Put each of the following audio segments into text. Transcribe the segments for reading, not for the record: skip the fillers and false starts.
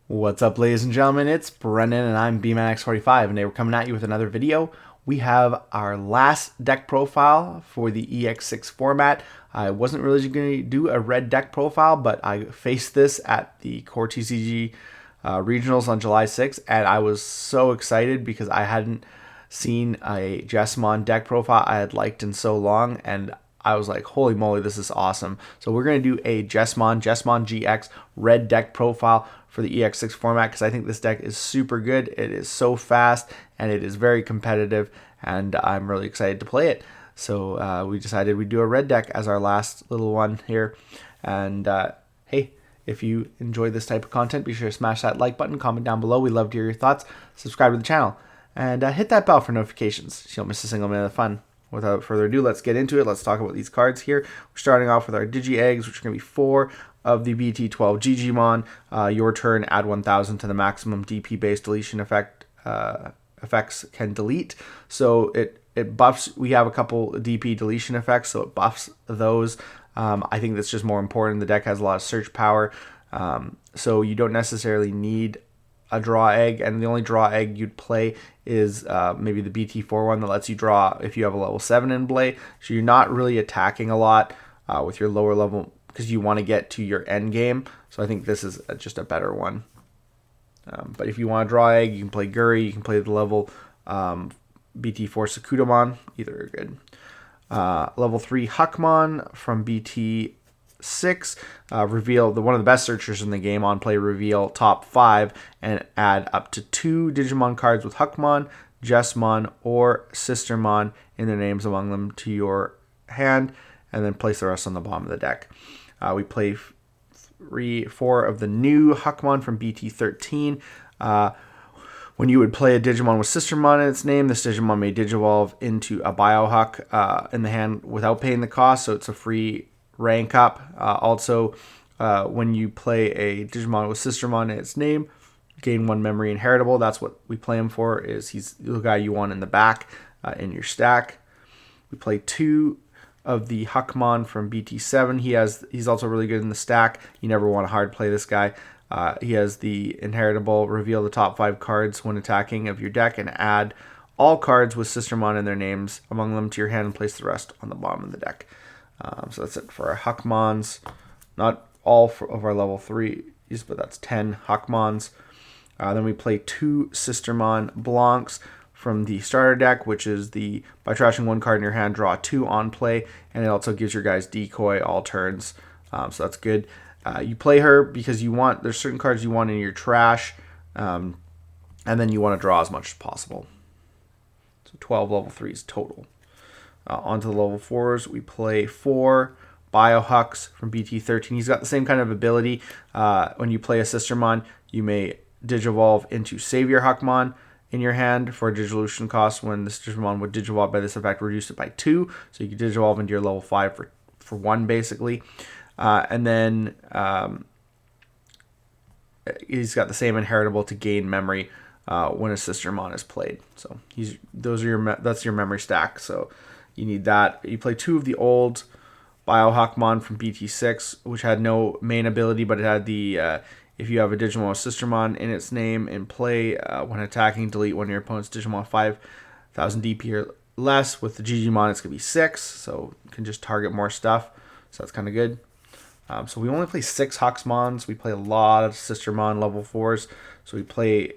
What's up, ladies and gentlemen? It's Brendan and I'm BMAX45, and today we're coming at you with another video. We have our last deck profile for the EX6 format. I wasn't really going to do a red deck profile, but I faced this at the Core TCG regionals on July 6th, and I was so excited because I hadn't seen a Jesmon deck profile I had liked in so long, and I was like, holy moly, this is awesome. So we're going to do a Jessmon GX red deck profile for the EX6 format because I think this deck is super good. It is so fast and it is very competitive, and I'm really excited to play it. So we decided we'd do a red deck as our last little one here. And hey, if you enjoy this type of content, be sure to smash that like button, comment down below. We love to hear your thoughts. Subscribe to the channel and hit that bell for notifications so you don't miss a single minute of fun. Without further ado, let's get into it. Let's talk about these cards here. We're starting off with our Digi-Eggs, which are going to be 4 of the BT12 Digimon. Your turn, add 1,000 to the maximum DP-based deletion effects can delete. So it buffs. We have a couple DP deletion effects, so it buffs those. I think that's just more important. The deck has a lot of search power, so you don't necessarily need a draw egg, and the only draw egg you'd play is maybe the BT4 one that lets you draw if you have a level 7 in play. So you're not really attacking a lot with your lower level because you want to get to your end game. So I think this is just a better one. But if you want to draw egg, you can play Guri, you can play the level BT4 Sakutamon, either are good. Level 3 Huckmon from BT6, reveal one of the best searchers in the game. On play, reveal top 5 and add up to 2 Digimon cards with Huckmon, Jessmon, or Sistermon in their names among them to your hand, and then place the rest on the bottom of the deck. We play 4 of the new Huckmon from BT13. When you would play a Digimon with Sistermon in its name, this Digimon may Digivolve into a Biohuck in the hand without paying the cost, so it's a free rank up. Also, when you play a Digimon with Sistermon in its name, gain 1 memory inheritable. That's what we play him for, is he's the guy you want in the back in your stack. We play 2 of the Huckmon from BT7. He's also really good in the stack. You never want to hard play this guy. He has the inheritable, reveal the top 5 cards when attacking of your deck and add all cards with Sistermon in their names among them to your hand and place the rest on the bottom of the deck. So that's it for our Huckmons. Not all of our level 3s, but that's 10 Huckmons. Then we play 2 Sistermon Blancs from the starter deck, which is the by trashing 1 card in your hand, draw 2 on play, and it also gives your guys decoy all turns. So that's good. You play her because there's certain cards you want in your trash, and then you want to draw as much as possible. So 12 level 3s total. Onto the level 4s, we play 4 Biohucks from BT13. He's got the same kind of ability. When you play a Sistermon, you may Digivolve into Savior Huckmon in your hand for a Digivolution cost. When the Sistermon would Digivolve by this effect, reduce it by 2. So you can Digivolve into your level 5 for 1, basically. And then he's got the same inheritable to gain memory when a Sistermon is played. So that's your memory stack. So you need that. You play 2 of the old Biohuckmon from BT6, which had no main ability, but it had the if you have a Digimon with Sistermon in its name in play, when attacking, delete one of your opponent's Digimon 5,000 DP or less. With the Digimon, it's going to be 6, so you can just target more stuff. So that's kind of good. So we only play 6 Huckmons. We play a lot of Sistermon level 4s. So we play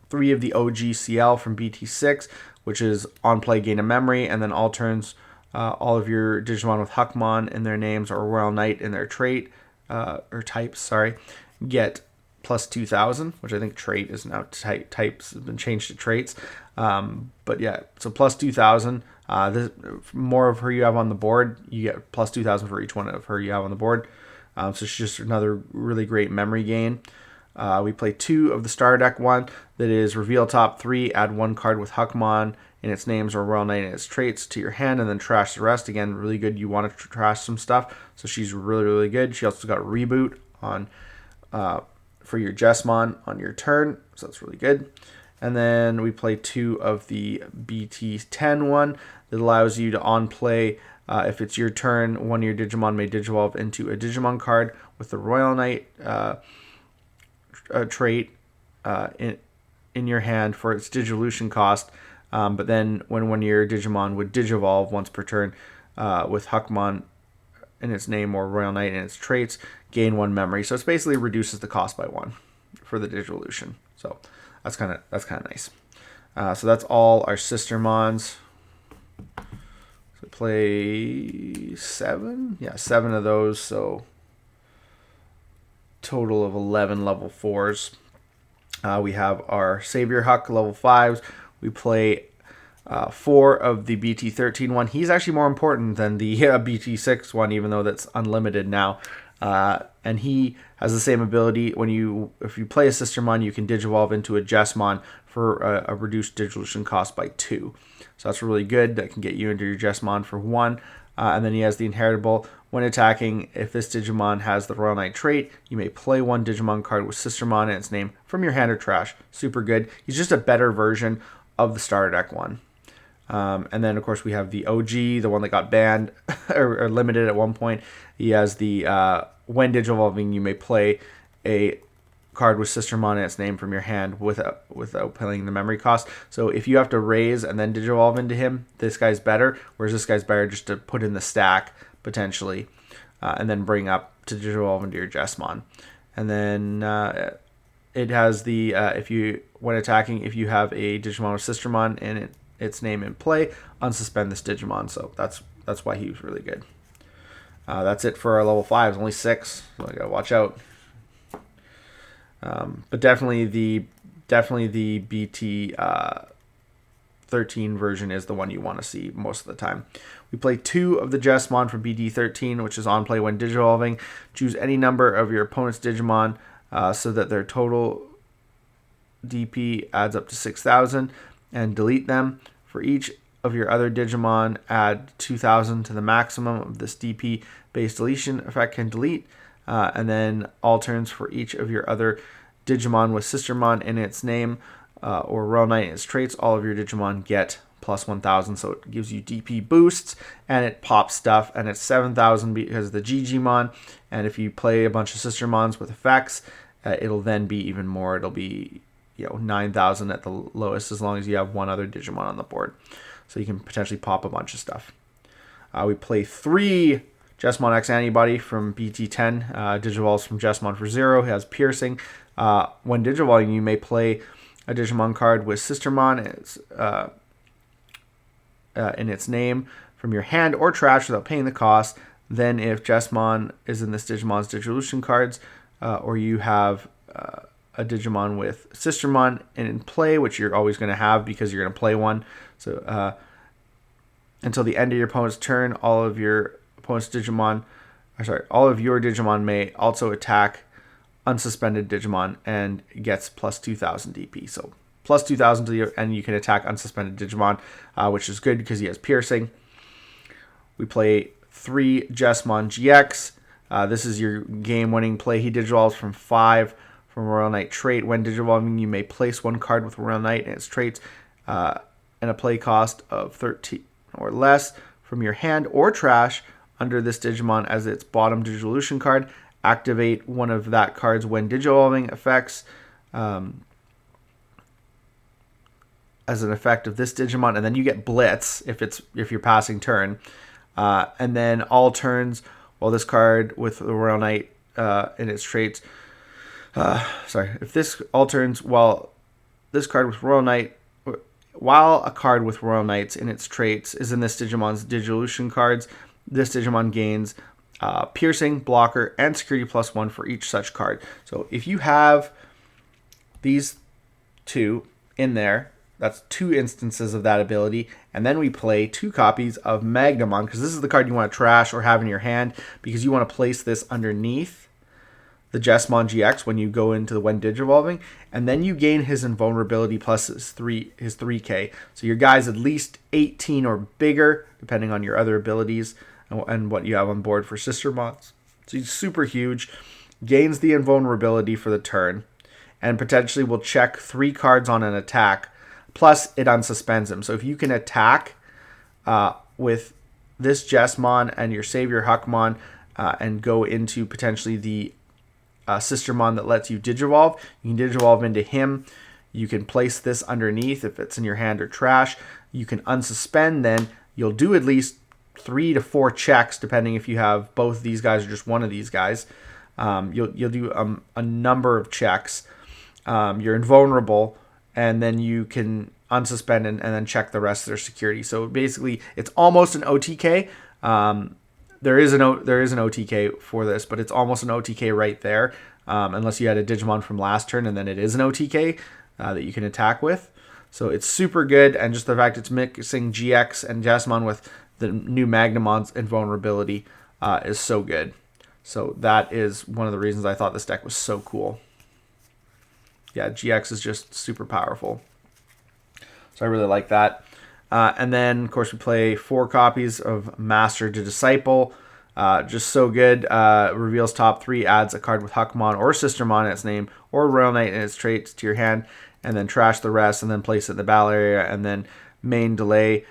3 of the OG CL from BT6, which is on play, gain a memory, and then all turns, all of your Digimon with Huckmon in their names or Royal Knight in their trait, or types, get plus 2,000, which I think trait is now types has been changed to traits. But yeah, so plus 2,000. More of her you have on the board, you get plus 2,000 for each one of her you have on the board. So it's just another really great memory gain. We play 2 of the star deck one that is reveal top 3, add 1 card with Huckmon in its names or Royal Knight in its traits to your hand, and then trash the rest. Again, really good. You want to trash some stuff, so she's really, really good. She also got reboot on for your Jessmon on your turn, so that's really good. And then we play 2 of the BT10 one that allows you to on play, if it's your turn, one of your Digimon may Digivolve into a Digimon card with the Royal Knight trait in your hand for its Digivolution cost. But then when one of your Digimon would Digivolve once per turn with Huckmon in its name or Royal Knight in its traits, gain 1 memory. So it basically reduces the cost by 1 for the Digivolution. So that's kind of nice. So that's all our Sistermons. So play 7, yeah, 7 of those. So total of 11 level 4s. We have our Savior Huck level 5s. We play 4 of the BT13 one. He's actually more important than the BT6 one, even though that's unlimited now. And he has the same ability. If you play a Sistermon, you can Digivolve into a Jessmon for a reduced Digivolution cost by 2. So that's really good. That can get you into your Jessmon for 1. And then he has the Inheritable. When attacking, if this Digimon has the Royal Knight trait, you may play 1 Digimon card with Sistermon in its name from your hand or trash. Super good. He's just a better version of the starter deck one. And then, of course, we have the OG, the one that got banned or limited at one point. He has the when Digivolving, you may play a card with Sistermon in its name from your hand without paying the memory cost. So if you have to raise and then Digivolve into him, this guy's better, whereas this guy's better just to put in the stack, potentially, and then bring up to Digivolve into your Jessmon. And then it has the, when attacking, if you have a Digimon with Sistermon in its name in play, unsuspend this Digimon. So that's why he was really good. That's it for our level 5s, only 6, so I gotta watch out. But definitely the BT 13 version is the one you want to see most of the time. We play 2 of the Jessmon from BT 13, which is on play when Digivolving. Choose any number of your opponent's Digimon so that their total DP adds up to 6,000, and delete them. For each of your other Digimon, add 2,000 to the maximum of this DP based deletion effect can delete. And then all turns for each of your other Digimon with Sistermon in its name or Royal Knight in its traits, all of your Digimon get plus 1,000. So it gives you DP boosts and it pops stuff, and it's 7,000 because of the Digimon. And if you play a bunch of Sistermons with effects, it'll then be even more. It'll be 9,000 at the lowest, as long as you have one other Digimon on the board. So you can potentially pop a bunch of stuff. We play 3 Jessmon X-Antibody from BT10. Digivolves from Jessmon for 0. He has Piercing. When Digivolving, you may play a Digimon card with Sistermon in its name from your hand or trash without paying the cost. Then if Jessmon is in this Digimon's Digivolution cards, or you have a Digimon with Sistermon in play, which you're always going to have because you're going to play one. So until the end of your opponent's turn, all of your Digimon may also attack unsuspended Digimon and gets plus 2,000 DP. So plus 2,000 to the, and you can attack unsuspended Digimon, which is good because he has Piercing. We play 3 Jessmon GX. This is your game-winning play. He Digivolves from 5 from Royal Knight trait. When Digivolving, you may place 1 card with Royal Knight and its traits and a play cost of 13 or less from your hand or trash under this Digimon as its bottom Digivolution card. Activate one of that card's when Digivolving effects as an effect of this Digimon, and then you get Blitz if you're passing turn. And then all turns while this card with the Royal Knight in its traits. If this all turns while this card with Royal Knight, while a card with Royal Knights in its traits is in this Digimon's Digivolution cards, this Digimon gains Piercing, Blocker, and Security +1 for each such card. So if you have these 2 in there, that's 2 instances of that ability. And then we play 2 copies of Magnamon, because this is the card you want to trash or have in your hand, because you want to place this underneath the Jessmon GX when you go into the when Digivolving, and then you gain his invulnerability plus his 3k. So your guy's at least 18 or bigger, depending on your other abilities and what you have on board for Sistermons. So he's super huge, gains the invulnerability for the turn, and potentially will check 3 cards on an attack, plus it unsuspends him. So if you can attack with this Jessmon and your Savior Huckmon and go into potentially the Sistermon that lets you Digivolve. You can Digivolve into him. You can place this underneath if it's in your hand or trash. You can unsuspend, then you'll do at least 3 to 4 checks, depending if you have both of these guys or just one of these guys. You'll do a number of checks. You're invulnerable, and then you can unsuspend and then check the rest of their security. So basically, it's almost an OTK. There is an OTK for this, but it's almost an OTK right there, unless you had a Digimon from last turn, and then it is an OTK that you can attack with. So it's super good, and just the fact it's mixing GX and Jessmon with the new Magnamon's invulnerability is so good. So that is one of the reasons I thought this deck was so cool. Yeah, GX is just super powerful. So I really like that. And then, of course, we play 4 copies of Master to Disciple. Just so good. Reveals top 3, adds a card with Huckmon or Sistermon in its name, or Royal Knight in its traits to your hand, and then trash the rest, and then place it in the battle area, and then main delay.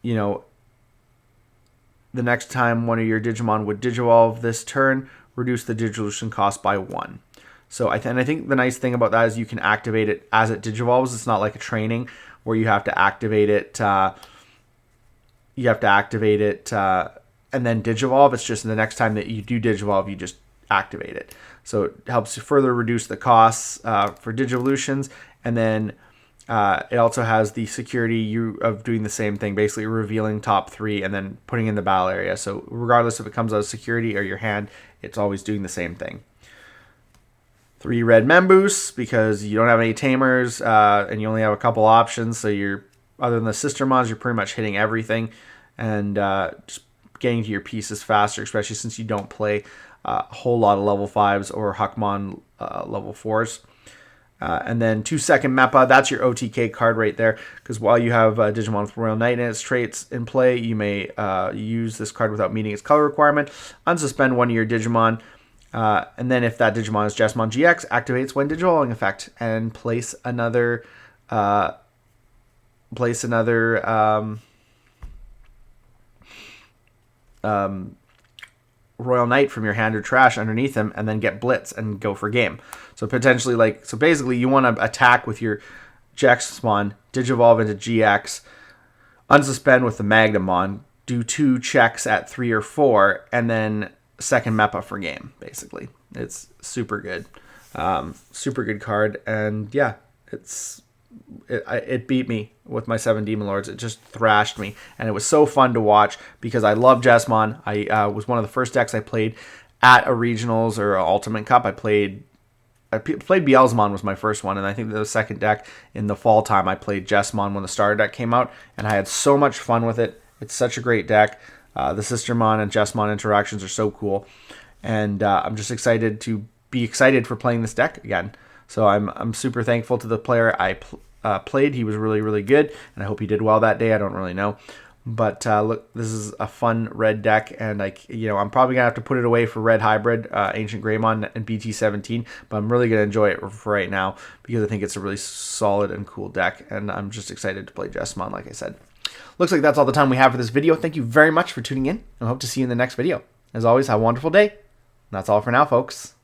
You know, the next time one of your Digimon would Digivolve this turn, reduce the Digivolution cost by 1. So I think the nice thing about that is you can activate it as it Digivolves. It's not like a training where you have to activate it. And then Digivolve. It's just the next time that you do Digivolve, you just activate it. So it helps to further reduce the costs for Digivolutions, and then it also has the security of doing the same thing, basically revealing top 3 and then putting in the battle area. So regardless if it comes out of security or your hand, it's always doing the same thing. 3 red Memboosts, because you don't have any tamers and you only have a couple options. So you're, other than the Sistermons, you're pretty much hitting everything and just getting to your pieces faster, especially since you don't play a whole lot of level 5s or Huckmon level 4s. And then 2-second Meppa, that's your OTK card right there, because while you have Digimon with Royal Knight and its traits in play, you may use this card without meeting its color requirement, unsuspend one of your Digimon, and then if that Digimon is Jessmon GX, activates when Digivolving effect, and place another Royal Knight from your hand or trash underneath him, and then get Blitz and go for game. So potentially, basically you want to attack with your Jessmon, Digivolve into GX, unsuspend with the Magnamon, do 2 checks at 3 or 4, and then second Meppa for game, basically. It's super good. Super good card, and yeah, it beat me with my 7 Demon Lords. It just thrashed me, and it was so fun to watch because I love Jessmon. I was one of the first decks I played at a Regionals or a Ultimate Cup. I played Beelzemon was my first one, and I think the second deck in the fall time I played Jessmon when the starter deck came out, and I had so much fun with it. It's such a great deck. The Sistermon and Jessmon interactions are so cool, and I'm just excited to be excited for playing this deck again. So I'm super thankful to the player I played. He was really, really good, and I hope he did well that day. I don't really know. But look, this is a fun red deck, and I'm probably gonna have to put it away for Red Hybrid, Ancient Greymon, and BT17. But I'm really gonna enjoy it for right now because I think it's a really solid and cool deck, and I'm just excited to play Jessmon, like I said. Looks like that's all the time we have for this video. Thank you very much for tuning in, and I hope to see you in the next video. As always, have a wonderful day. And that's all for now, folks.